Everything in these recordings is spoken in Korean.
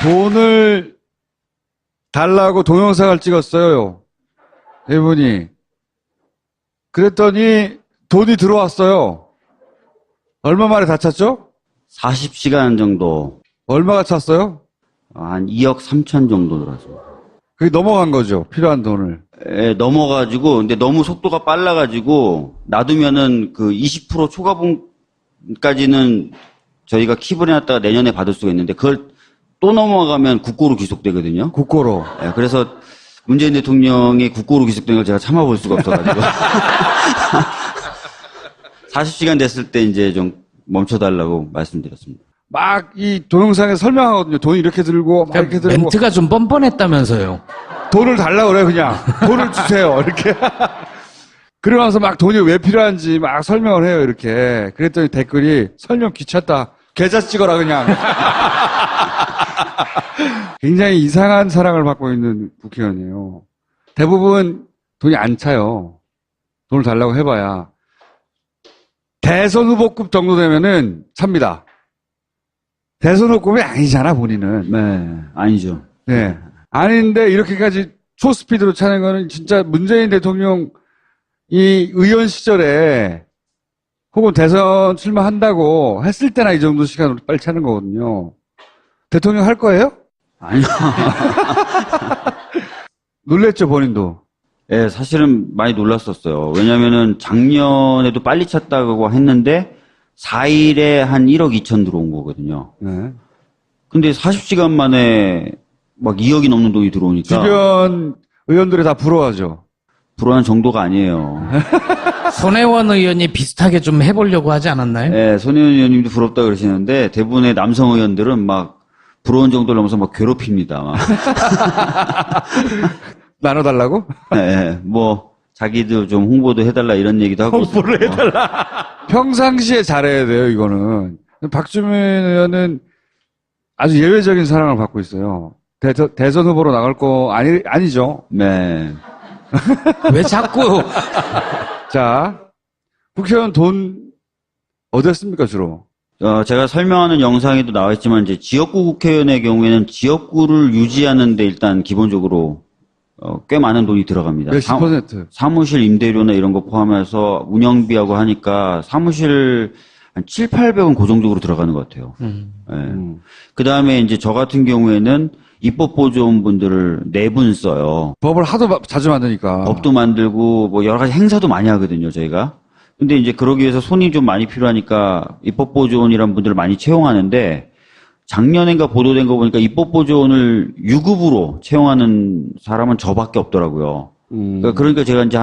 돈을 달라고 동영상을 찍었어요. 이분이. 그랬더니 돈이 들어왔어요. 얼마 만에 다 찼죠? 40시간 정도. 얼마가 찼어요? 한 2억 3천 정도 들어왔습니다. 그게 넘어간 거죠. 필요한 돈을. 예, 넘어가지고, 근데 너무 속도가 빨라가지고, 놔두면은 그 20% 초과분까지는 저희가 킵을 해놨다가 내년에 받을 수가 있는데, 그걸 또 넘어가면 국고로 귀속되거든요. 국고로. 예, 그래서 문재인 대통령이 국고로 귀속된 걸 제가 참아볼 수가 없어가지고. 40시간 됐을 때 이제 좀 멈춰달라고 말씀드렸습니다. 막 이 동영상에 설명하거든요. 돈이 이렇게 들고, 막 이렇게 들고. 멘트가 좀 뻔뻔했다면서요. 돈을 달라고 그래, 그냥. 돈을 주세요. 이렇게. 그러고 나서 막 돈이 왜 필요한지 막 설명을 해요, 이렇게. 그랬더니 댓글이 설명 귀찮다. 계좌 찍어라, 그냥. 굉장히 이상한 사랑을 받고 있는 국회의원이에요. 대부분 돈이 안 차요. 돈을 달라고 해봐야. 대선 후보급 정도 되면은 찹니다. 대선 후보급이 아니잖아, 본인은. 네, 아니죠. 네. 아닌데 이렇게까지 초스피드로 차는 거는 진짜 문재인 대통령 이 의원 시절에 혹은 대선 출마한다고 했을 때나 이 정도 시간으로 빨리 차는 거거든요. 대통령 할 거예요? 아니요. 놀랬죠, 본인도. 예, 사실은 많이 놀랐었어요. 왜냐면은 작년에도 빨리 찼다고 했는데 4일에 한 1억 2천 들어온 거거든요. 네. 근데 40시간 만에 막 2억이 넘는 돈이 들어오니까 주변 의원들이 다 부러워하죠. 불안한 정도가 아니에요. 손혜원 의원이 비슷하게 좀 해보려고 하지 않았나요? 예, 손혜원 의원님도 부럽다 그러시는데 대부분의 남성 의원들은 막 부러운 정도를 넘어서 막 괴롭힙니다. 막. 나눠달라고? 예, 뭐 자기도 좀 홍보도 해달라 이런 얘기도 하고. 홍보를 해달라. 평상시에 잘해야 돼요, 이거는. 박주민 의원은 아주 예외적인 사랑을 받고 있어요. 대선 후보로 나갈 거 아니죠? 네. 왜 자꾸 자, 국회의원 돈 어디에 씁니까, 주로? 제가 설명하는 영상에도 나와 있지만 이제 지역구 국회의원의 경우에는 지역구를 유지하는데 일단 기본적으로 꽤 많은 돈이 들어갑니다. 몇십 퍼센트? 사무실 임대료나 이런 거 포함해서 운영비하고 하니까 사무실 한 7, 800원 고정적으로 들어가는 것 같아요. 그 다음에 이제 저 같은 경우에는 입법보조원분들을 4분 써요. 법을 하도 자주 만드니까. 법도 만들고 뭐 여러 가지 행사도 많이 하거든요, 저희가. 근데 이제 그러기 위해서 손이 좀 많이 필요하니까 입법보조원이라는 분들을 많이 채용하는데 작년인가 보도된 거 보니까 입법보조원을 유급으로 채용하는 사람은 저밖에 없더라고요. 그러니까 제가 이제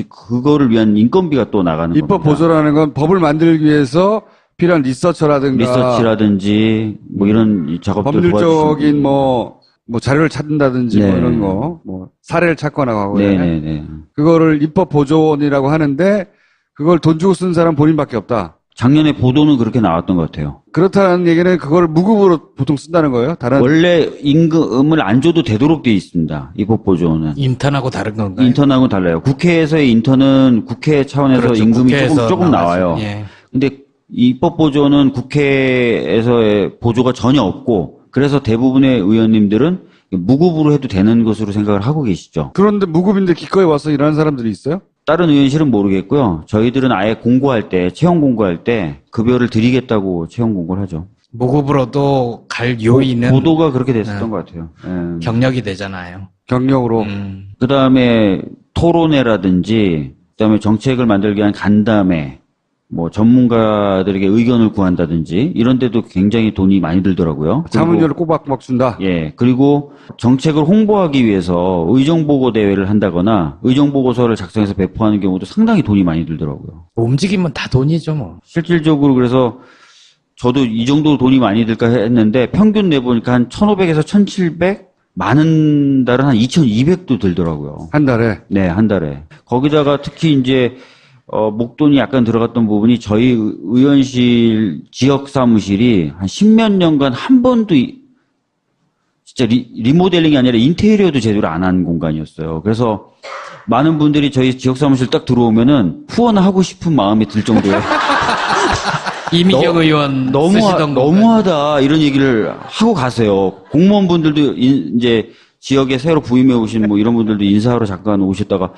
그거를 위한 인건비가 또 나가는 겁니다. 입법 보조라는 건 법을 만들기 위해서 필요한 리서치라든지 뭐 이런 작업들 법률적인 뭐 자료를 찾는다든지 네. 뭐 이런 거, 뭐 사례를 찾거나 하고. 네네네. 그거를 입법 보조원이라고 하는데 그걸 돈 주고 쓴 사람 본인밖에 없다. 작년에 보도는 그렇게 나왔던 것 같아요. 그렇다는 얘기는 그걸 무급으로 보통 쓴다는 거예요? 원래 임금을 안 줘도 되도록 되어 있습니다. 입법보조원은. 인턴하고 다른 건가요? 인턴하고는 달라요. 국회에서의 인턴은 국회 차원에서 그렇죠. 임금이 국회에서 조금 나와요. 예. 근데 입법보조는 국회에서의 보조가 전혀 없고 그래서 대부분의 의원님들은 무급으로 해도 되는 것으로 생각을 하고 계시죠. 그런데 무급인데 기꺼이 와서 일하는 사람들이 있어요? 다른 의원실은 모르겠고요. 저희들은 아예 공고할 때, 채용 공고할 때 급여를 드리겠다고 채용 공고를 하죠. 무급으로도 갈 요인은 보도가 그렇게 됐었던 것 같아요. 예. 경력이 되잖아요. 경력으로. 그 다음에 토론회라든지, 그 다음에 정책을 만들기 위한 간담회, 뭐 전문가들에게 의견을 구한다든지 이런 데도 굉장히 돈이 많이 들더라고요. 자문료를 꼬박꼬박 준다. 예. 그리고 정책을 홍보하기 위해서 의정보고 대회를 한다거나 의정보고서를 작성해서 배포하는 경우도 상당히 돈이 많이 들더라고요. 움직이면 다 돈이죠, 뭐. 실질적으로 그래서 저도 이 정도 돈이 많이 들까 했는데 평균 내보니까 한 1,500에서 1,700, 많은 달은 한 2,200도 들더라고요. 한 달에. 네, 한 달에. 거기다가 특히 이제 목돈이 약간 들어갔던 부분이 저희 의원실 지역 사무실이 한 10몇 년간 한 번도 진짜 리모델링이 아니라 인테리어도 제대로 안 한 공간이었어요. 그래서 많은 분들이 저희 지역 사무실 딱 들어오면은 후원하고 싶은 마음이 들 정도의 이미경 의원 쓰시던 거. 너무하다 이런 얘기를 하고 가세요. 공무원분들도 이제 지역에 새로 부임해 오신 뭐 이런 분들도 인사하러 잠깐 오셨다가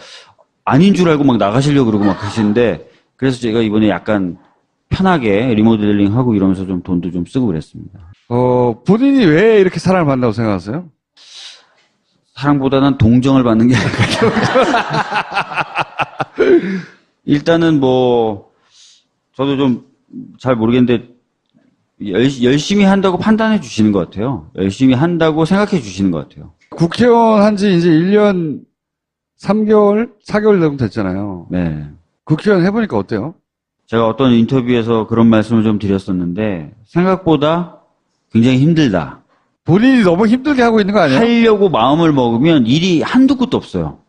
아닌 줄 알고 막 나가시려고 그러고 막 그러시는데 그래서 제가 이번에 약간 편하게 리모델링 하고 이러면서 좀 돈도 좀 쓰고 그랬습니다. 본인이 왜 이렇게 사랑을 받는다고 생각하세요? 사랑보다는 동정을 받는 게 아닐까. 일단은 뭐 저도 좀 잘 모르겠는데 열심히 한다고 판단해 주시는 것 같아요. 열심히 한다고 생각해 주시는 것 같아요. 국회의원 한 지 이제 1년 3개월, 4개월 정도 됐잖아요. 네. 국회의원 해보니까 어때요? 제가 어떤 인터뷰에서 그런 말씀을 좀 드렸었는데 생각보다 굉장히 힘들다. 본인이 너무 힘들게 하고 있는 거 아니에요? 하려고 마음을 먹으면 일이 한두 끝도 없어요.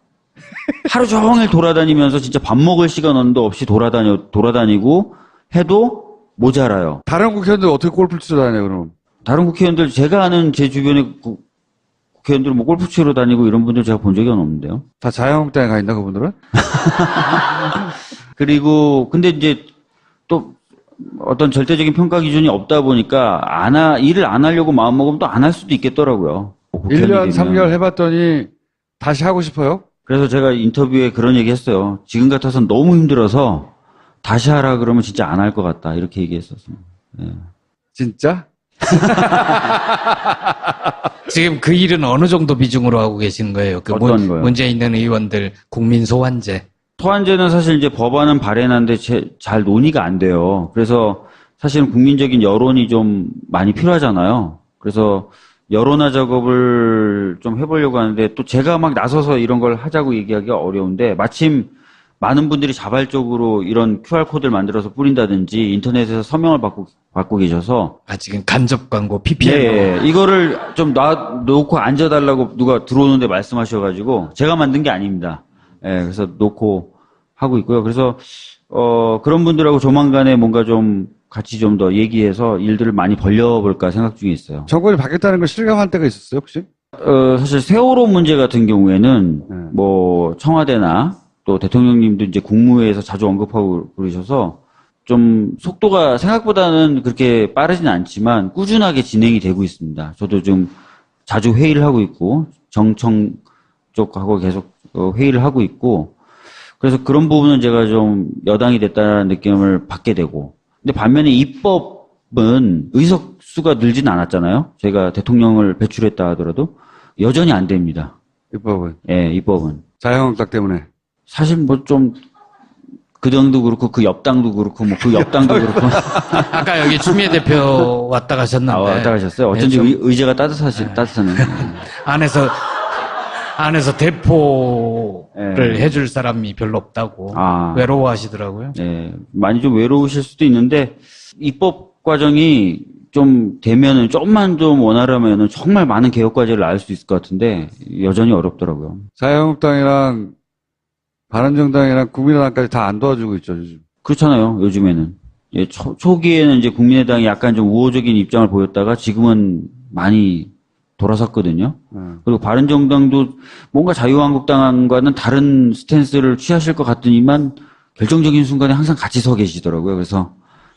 하루 종일 돌아다니면서 진짜 밥 먹을 시간도 없이 돌아다니고 해도 모자라요. 다른 국회의원들 어떻게 골프 치러 다녀요, 그럼? 다른 국회의원들, 제가 아는 제 주변에 국회의원들 뭐 골프 치러 다니고 이런 분들 제가 본 적이 없는데요. 다 자유한국당에 가 있나, 그분들은? 그리고, 근데 이제 또 어떤 절대적인 평가 기준이 없다 보니까 일을 안 하려고 마음먹으면 또 안 할 수도 있겠더라고요. 1년 3개월 해봤더니 다시 하고 싶어요? 그래서 제가 인터뷰에 그런 얘기 했어요. 지금 같아서는 너무 힘들어서 다시 하라 그러면 진짜 안 할 것 같다. 이렇게 얘기했었습니다. 예. 진짜? 지금 그 일은 어느 정도 비중으로 하고 계신 거예요? 그 어떤 거요? 문제 있는 의원들 국민 소환제. 소환제는 사실 이제 법안은 발의했는데 잘 논의가 안 돼요. 그래서 사실은 국민적인 여론이 좀 많이 필요하잖아요. 그래서 여론화 작업을 좀 해보려고 하는데 또 제가 막 나서서 이런 걸 하자고 얘기하기가 어려운데 마침 많은 분들이 자발적으로 이런 QR코드를 만들어서 뿌린다든지 인터넷에서 서명을 받고 계셔서 지금 간접 광고, PPL. 네, 이거를 좀 놓고 앉아달라고 누가 들어오는데 말씀하셔가지고 제가 만든 게 아닙니다. 예, 그래서 놓고 하고 있고요. 그래서 그런 분들하고 조만간에 뭔가 좀 같이 좀 더 얘기해서 일들을 많이 벌려볼까 생각 중에 있어요. 정권이 바뀌었다는 걸 실감할 때가 있었어요, 혹시? 사실 세월호 문제 같은 경우에는 네. 뭐 청와대나 또 대통령님도 이제 국무회에서 자주 언급하고 그러셔서 좀 속도가 생각보다는 그렇게 빠르진 않지만 꾸준하게 진행이 되고 있습니다. 저도 좀 자주 회의를 하고 있고 정청 쪽하고 계속 회의를 하고 있고 그래서 그런 부분은 제가 좀 여당이 됐다는 느낌을 받게 되고 근데 반면에 입법은 의석수가 늘진 않았잖아요. 제가 대통령을 배출했다 하더라도 여전히 안 됩니다. 입법은. 예, 입법은. 자유한국당 때문에. 사실 뭐 좀 그 당도 그렇고 그 옆당도 그렇고 뭐 그 옆당도 그렇고 아까 여기 추미애 대표 왔다 가셨는데. 왔다 가셨어요. 어쩐지 네, 의제가 따뜻하네. 안에서 대포를 네. 해줄 사람이 별로 없다고 아. 외로워하시더라고요. 예, 많이 좀 외로우실 수도 있는데 입법 과정이 좀 되면은 조금만 좀 원활하면은 정말 많은 개혁 과제를 알 수 있을 것 같은데 여전히 어렵더라고요. 자유한국당이랑 바른정당이랑 국민의당까지 다 안 도와주고 있죠, 요즘. 그렇잖아요. 요즘에는 예, 초기에는 이제 국민의당이 약간 좀 우호적인 입장을 보였다가 지금은 많이 돌아섰거든요. 그리고 바른정당도 뭔가 자유한국당과는 다른 스탠스를 취하실 것 같더니만 결정적인 순간에 항상 같이 서 계시더라고요. 그래서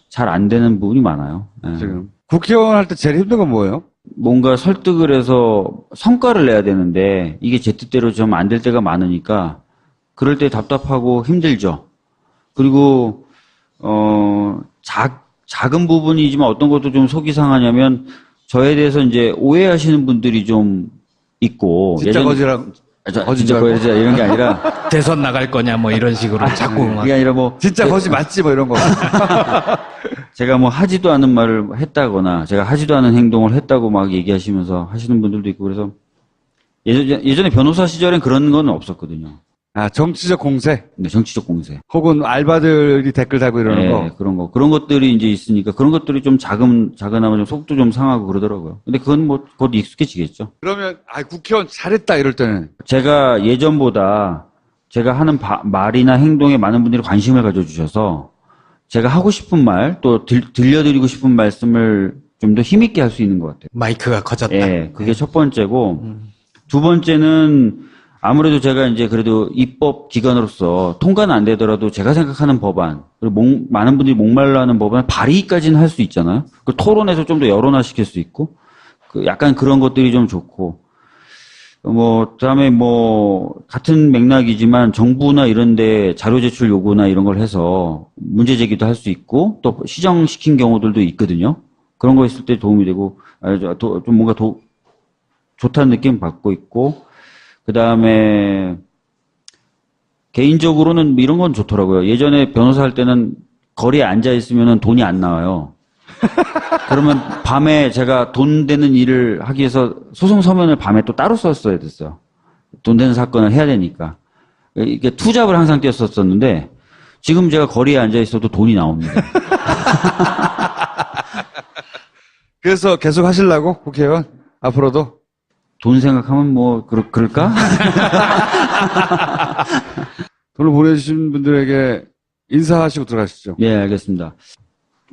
잘 안 되는 부분이 많아요. 예. 지금. 국회의원 할 때 제일 힘든 건 뭐예요? 뭔가 설득을 해서 성과를 내야 되는데 이게 제 뜻대로 좀 안 될 때가 많으니까 그럴 때 답답하고 힘들죠. 그리고 작은 부분이지만 어떤 것도 좀 속이 상하냐면 저에 대해서 이제 오해하시는 분들이 좀 있고 진짜 거지랑 진짜 거지라 이런 게 아니라 대선 나갈 거냐 뭐 이런 식으로 자꾸 막. 그게 아니라 뭐 진짜 거지 맞지 뭐 이런 거. 제가 뭐 하지도 않은 말을 했다거나 제가 하지도 않은 행동을 했다고 막 얘기하시면서 하시는 분들도 있고 그래서 예전에 변호사 시절엔 그런 건 없었거든요. 정치적 공세? 네, 정치적 공세. 혹은 알바들이 댓글 달고 이러는 거? 그런 것들이 이제 있으니까 그런 것들이 좀 작은하면 좀 속도 좀 상하고 그러더라고요. 근데 그건 뭐 곧 익숙해지겠죠. 그러면 국회의원 잘했다 이럴 때는 제가 예전보다 제가 하는 말이나 행동에 많은 분들이 관심을 가져주셔서 제가 하고 싶은 말, 또 들려드리고 싶은 말씀을 좀 더 힘있게 할 수 있는 것 같아요. 마이크가 커졌다. 예, 그게 첫 번째고, 두 번째는 아무래도 제가 이제 그래도 입법 기관으로서 통과는 안 되더라도 제가 생각하는 법안, 그리고 많은 분들이 목말라 하는 법안 발의까지는 할 수 있잖아요. 그 토론에서 좀 더 여론화시킬 수 있고, 약간 그런 것들이 좀 좋고, 그다음에 같은 맥락이지만 정부나 이런데 자료 제출 요구나 이런 걸 해서 문제 제기도 할 수 있고, 또 시정시킨 경우들도 있거든요. 그런 거 있을 때 도움이 되고, 좀 뭔가 좋다는 느낌 받고 있고, 그다음에 개인적으로는 이런 건 좋더라고요. 예전에 변호사 할 때는 거리에 앉아 있으면 돈이 안 나와요. 그러면 밤에 제가 돈 되는 일을 하기 위해서 소송 서면을 밤에 또 따로 썼어야 됐어요. 돈 되는 사건을 해야 되니까. 이게 투잡을 항상 뛰었었는데 지금 제가 거리에 앉아 있어도 돈이 나옵니다. 그래서 계속 하시려고 국회의원 앞으로도? 돈 생각하면 그럴까? 돈을 보내주신 분들에게 인사하시고 들어가시죠. 예, 알겠습니다.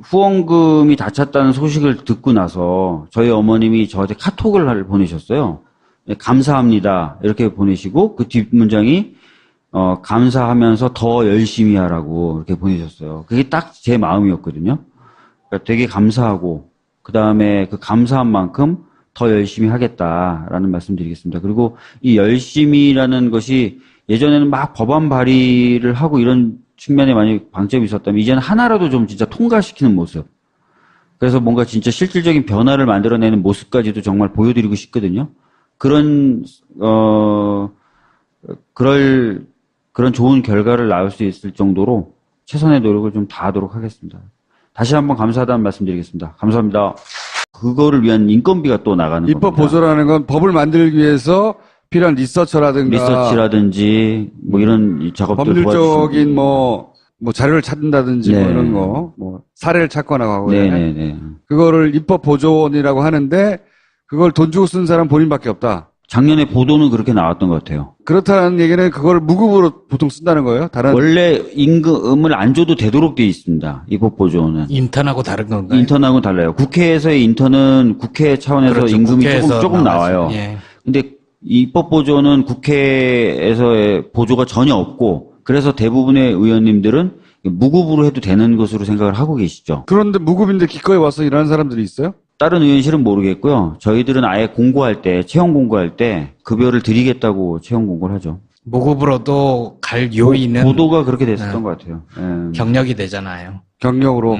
후원금이 다 찼다는 소식을 듣고 나서 저희 어머님이 저한테 카톡을 보내셨어요. 예, 감사합니다. 이렇게 보내시고 그 뒷문장이 감사하면서 더 열심히 하라고 이렇게 보내셨어요. 그게 딱 제 마음이었거든요. 그러니까 되게 감사하고 그 다음에 그 감사한 만큼 더 열심히 하겠다라는 말씀 드리겠습니다. 그리고 이 열심히라는 것이 예전에는 막 법안 발의를 하고 이런 측면에 많이 방점이 있었다면 이제는 하나라도 좀 진짜 통과시키는 모습. 그래서 뭔가 진짜 실질적인 변화를 만들어내는 모습까지도 정말 보여드리고 싶거든요. 그런 좋은 결과를 낳을 수 있을 정도로 최선의 노력을 좀 다하도록 하겠습니다. 다시 한번 감사하다는 말씀 드리겠습니다. 감사합니다. 그거를 위한 인건비가 또 나가는 겁니다. 입법 보조라는 건 법을 만들기 위해서 필요한 리서치라든지 이런 작업들 법률적인 자료를 찾는다든지 네. 이런 거 사례를 찾거나 하고요. 네네네. 그거를 입법 보조원이라고 하는데 그걸 돈 주고 쓴 사람 본인밖에 없다. 작년에 보도는 그렇게 나왔던 것 같아요. 그렇다는 얘기는 그걸 무급으로 보통 쓴다는 거예요? 원래 임금을 안 줘도 되도록 돼 있습니다. 입법 보조원은. 인턴하고 다른 건가요? 인턴하고는 달라요. 국회에서의 인턴은 국회 차원에서 그렇죠. 임금이 국회에서 조금 나와요. 예. 근데 입법 보조는 국회에서의 보조가 전혀 없고 그래서 대부분의 의원님들은 무급으로 해도 되는 것으로 생각을 하고 계시죠. 그런데 무급인데 기꺼이 와서 일하는 사람들이 있어요? 다른 의원실은 모르겠고요. 저희들은 아예 공고할 때, 채용 공고할 때 급여를 드리겠다고 채용 공고를 하죠. 무급으로도 갈 요인은 보도가 그렇게 됐었던 것 같아요. 예. 경력이 되잖아요. 경력으로.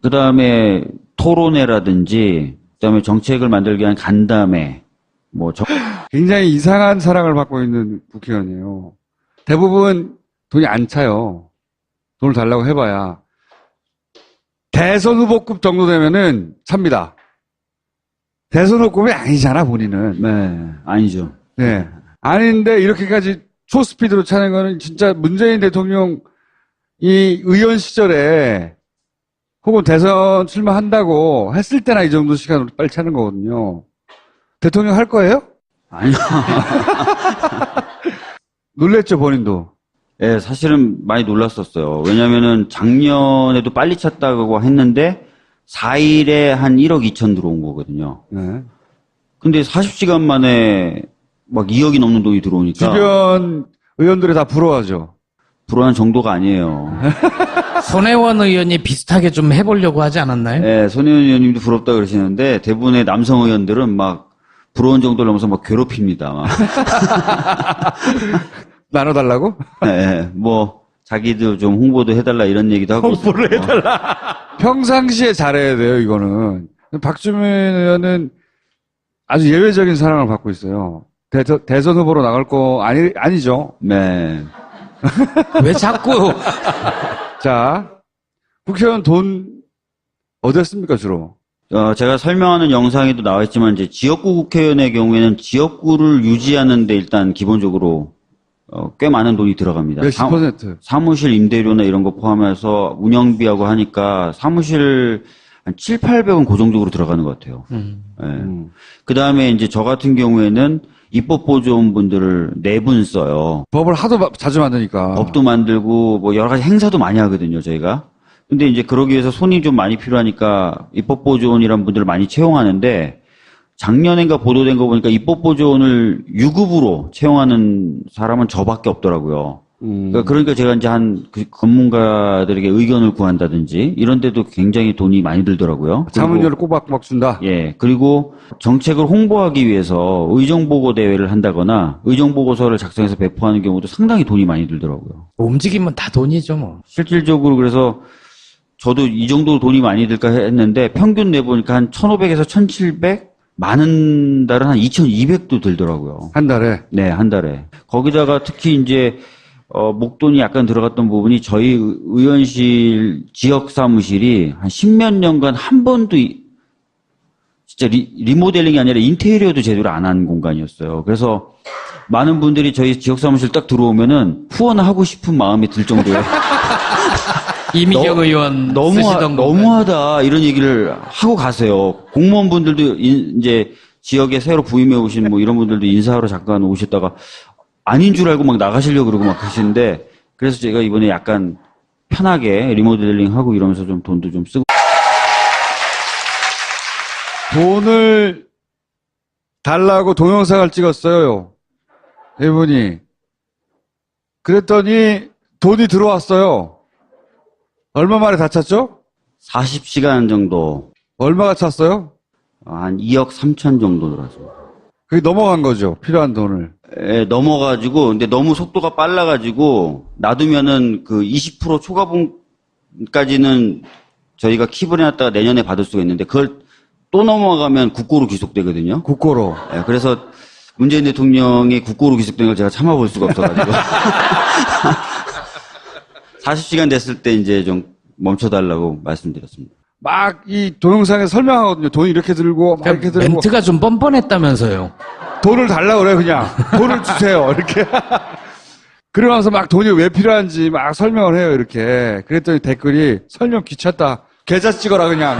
그 다음에 토론회라든지, 그 다음에 정책을 만들기 위한 간담회, 굉장히 이상한 사랑을 받고 있는 국회의원이에요. 대부분 돈이 안 차요. 돈을 달라고 해봐야. 대선 후보급 정도 되면은 찹니다. 대선 후보급이 아니잖아, 본인은. 네, 아니죠. 네. 아닌데, 이렇게까지 초스피드로 차는 거는 진짜 문재인 대통령 이 의원 시절에 혹은 대선 출마한다고 했을 때나 이 정도 시간으로 빨리 차는 거거든요. 대통령 할 거예요? 아니요. 놀랬죠, 본인도. 예, 사실은 많이 놀랐었어요. 왜냐면은 작년에도 빨리 찼다고 했는데 4일에 한 1억 2천 들어온 거거든요. 네. 근데 40시간 만에 막 2억이 넘는 돈이 들어오니까 주변 의원들이 다 부러워하죠. 불안한 정도가 아니에요. 손혜원 의원이 비슷하게 좀 해보려고 하지 않았나요? 예, 손혜원 의원님도 부럽다 그러시는데 대부분의 남성 의원들은 막 부러운 정도를 넘어서 막 괴롭힙니다. 막. 나눠달라고? 예, 자기도 좀 홍보도 해달라 이런 얘기도 하고. 홍보를 해달라. 평상시에 잘해야 돼요, 이거는. 박주민 의원은 아주 예외적인 사랑을 받고 있어요. 대선 후보로 나갈 거 아니죠? 네. 왜 자꾸 자, 국회의원 돈 어디에 씁니까, 주로? 제가 설명하는 영상에도 나와 있지만 이제 지역구 국회의원의 경우에는 지역구를 유지하는데 일단 기본적으로 꽤 많은 돈이 들어갑니다. 몇십 퍼센트? 사무실 임대료나 이런 거 포함해서 운영비하고 하니까 사무실 한 7, 800원 고정적으로 들어가는 것 같아요. 예. 그 다음에 이제 저 같은 경우에는 입법보조원분들을 4분 써요. 법을 하도 자주 만드니까. 법도 만들고 여러 가지 행사도 많이 하거든요, 저희가. 근데 이제 그러기 위해서 손이 좀 많이 필요하니까 입법보조원이란 분들을 많이 채용하는데 작년엔가 보도된 거 보니까 입법보조원을 유급으로 채용하는 사람은 저밖에 없더라고요. 그러니까 제가 이제 그 전문가들에게 의견을 구한다든지 이런 데도 굉장히 돈이 많이 들더라고요. 자문료를 꼬박꼬박 준다. 예. 그리고 정책을 홍보하기 위해서 의정보고 대회를 한다거나 의정보고서를 작성해서 배포하는 경우도 상당히 돈이 많이 들더라고요. 움직이면 다 돈이죠, 뭐. 실질적으로 그래서 저도 이 정도 돈이 많이 들까 했는데 평균 내보니까 한 1,500에서 1,700, 많은 달은 한 2,200도 들더라고요. 한 달에. 네, 한 달에. 거기다가 특히 이제 목돈이 약간 들어갔던 부분이 저희 의원실 지역 사무실이 한 10몇 년간 한 번도 진짜 리모델링이 아니라 인테리어도 제대로 안 한 공간이었어요. 그래서 많은 분들이 저희 지역 사무실 딱 들어오면은 후원하고 싶은 마음이 들 정도예요. 이미경 의원 쓰시던 너무하다 이런 얘기를 하고 가세요. 공무원분들도 이제 지역에 새로 부임해 오신 뭐 이런 분들도 인사하러 잠깐 오셨다가 아닌 줄 알고 막 나가시려고 그러고 막 그러시는데 그래서 제가 이번에 약간 편하게 리모델링 하고 이러면서 좀 돈도 좀 쓰고 돈을 달라고 동영상을 찍었어요. 이분이. 그랬더니 돈이 들어왔어요. 얼마 만에 다 찼죠? 40시간 정도 얼마가 찼어요? 한 2억 3천 정도 들어왔습니다. 그게 넘어간 거죠. 필요한 돈을. 예, 넘어가지고 근데 너무 속도가 빨라가지고 놔두면은 그 20% 초과분까지는 저희가 킵을 해놨다가 내년에 받을 수가 있는데 그걸 또 넘어가면 국고로 귀속되거든요. 국고로. 예, 그래서 문재인 대통령이 국고로 귀속된 걸 제가 참아볼 수가 없어가지고 40시간 됐을 때 이제 좀 멈춰달라고 말씀드렸습니다. 막 이 동영상에 설명하거든요. 돈이 이렇게 들고 막 이렇게 들고. 멘트가 좀 뻔뻔했다면서요. 돈을 달라고 그래 그냥. 돈을 주세요. 이렇게. 그러면서 막 돈이 왜 필요한지 막 설명을 해요. 이렇게. 그랬더니 댓글이 설명 귀찮다. 계좌 찍어라 그냥.